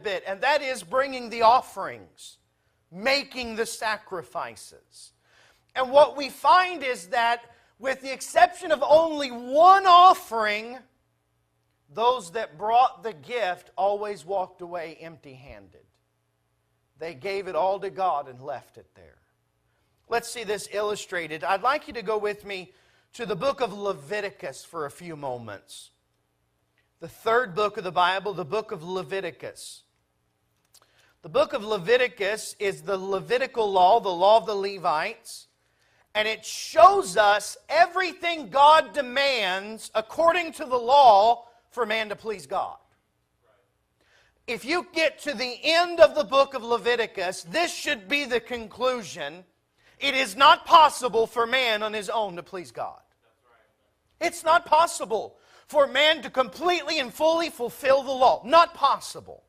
bit, and that is bringing the offerings, making the sacrifices. And what we find is that with the exception of only one offering, those that brought the gift always walked away empty-handed. They gave it all to God and left it there. Let's see this illustrated. I'd like you to go with me to the book of Leviticus for a few moments. The third book of the Bible, the book of Leviticus. The book of Leviticus is the Levitical law, the law of the Levites, and it shows us everything God demands according to the law for man to please God. If you get to the end of the book of Leviticus, this should be the conclusion. It is not possible for man on his own to please God. It's not possible for man to completely and fully fulfill the law. Not possible.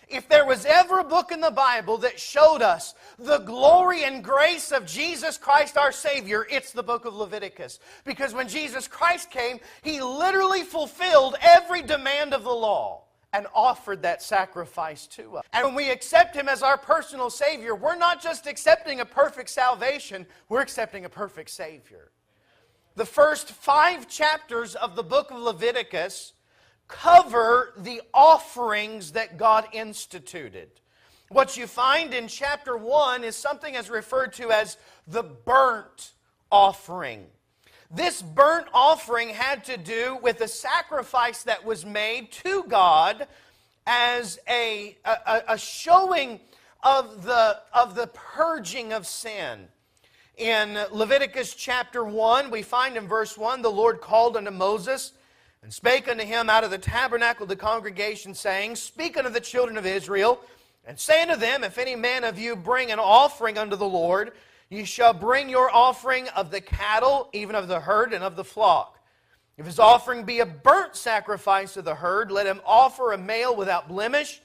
If there was ever a book in the Bible that showed us the glory and grace of Jesus Christ our Savior, it's the book of Leviticus. Because when Jesus Christ came, He literally fulfilled every demand of the law and offered that sacrifice to us. And when we accept Him as our personal Savior, we're not just accepting a perfect salvation, we're accepting a perfect Savior. The first 5 chapters of the book of Leviticus cover the offerings that God instituted. What you find in chapter 1 is something as referred to as the burnt offering. This burnt offering had to do with a sacrifice that was made to God as a showing of the purging of sin. In Leviticus chapter 1, we find in verse 1, the Lord called unto Moses and spake unto him out of the tabernacle of the congregation, saying, Speak unto the children of Israel, and say unto them, If any man of you bring an offering unto the Lord, ye shall bring your offering of the cattle, even of the herd and of the flock. If his offering be a burnt sacrifice of the herd, let him offer a male without blemish.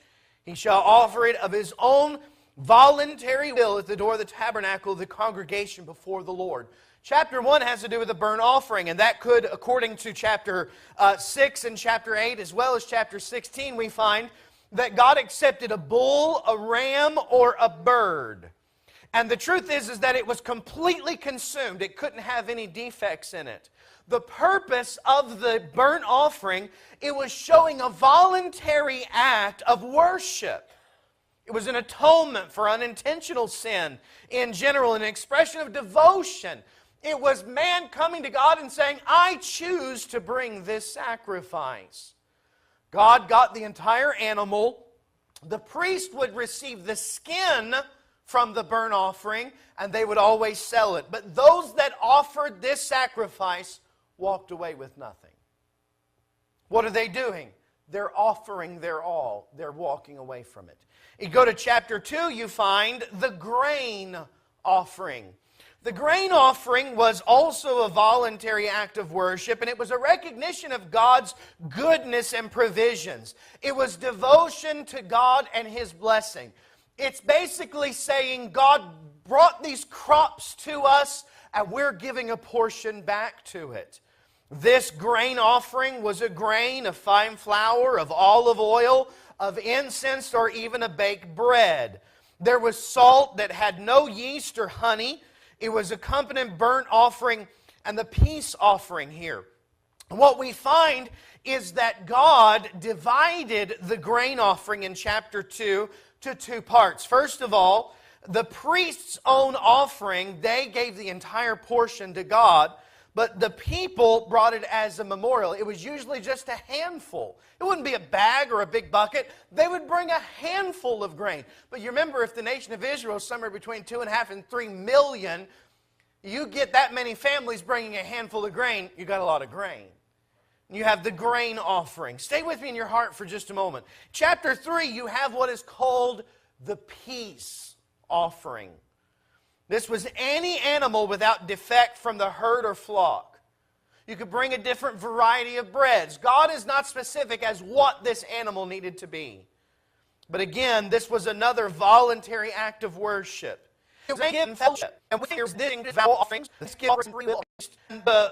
He shall offer it of his own voluntary will at the door of the tabernacle of the congregation before the Lord. Chapter 1 has to do with the burnt offering, and that could, according to chapter 6 and chapter 8, as well as chapter 16, we find that God accepted a bull, a ram, or a bird. And the truth is that it was completely consumed. It couldn't have any defects in it. The purpose of the burnt offering, it was showing a voluntary act of worship. It was an atonement for unintentional sin in general, an expression of devotion. It was man coming to God and saying, I choose to bring this sacrifice. God got the entire animal. The priest would receive the skin from the burnt offering, and they would always sell it. But those that offered this sacrifice walked away with nothing. What are they doing? They're offering their all. They're walking away from it. You go to chapter 2, you find the grain offering. The grain offering was also a voluntary act of worship, and it was a recognition of God's goodness and provisions. It was devotion to God and His blessing. It's basically saying God brought these crops to us, and we're giving a portion back to it. This grain offering was a grain of fine flour, of olive oil, of incense, or even a baked bread. There was salt that had no yeast or honey. It was accompanying burnt offering and the peace offering here. What we find is that God divided the grain offering in chapter 2 to 2 parts. First of all, the priest's own offering, they gave the entire portion to God, but the people brought it as a memorial. It was usually just a handful. It wouldn't be a bag or a big bucket. They would bring a handful of grain. But you remember, if the nation of Israel is somewhere between 2.5 and 3 million, you get that many families bringing a handful of grain, you got a lot of grain. You have the grain offering. Stay with me in your heart for just a moment. Chapter 3, you have what is called the peace offering. This was any animal without defect from the herd or flock. You could bring a different variety of breads. God is not specific as what this animal needed to be. But again, this was another voluntary act of worship. It was a gift fellowship. And with this vow offerings, the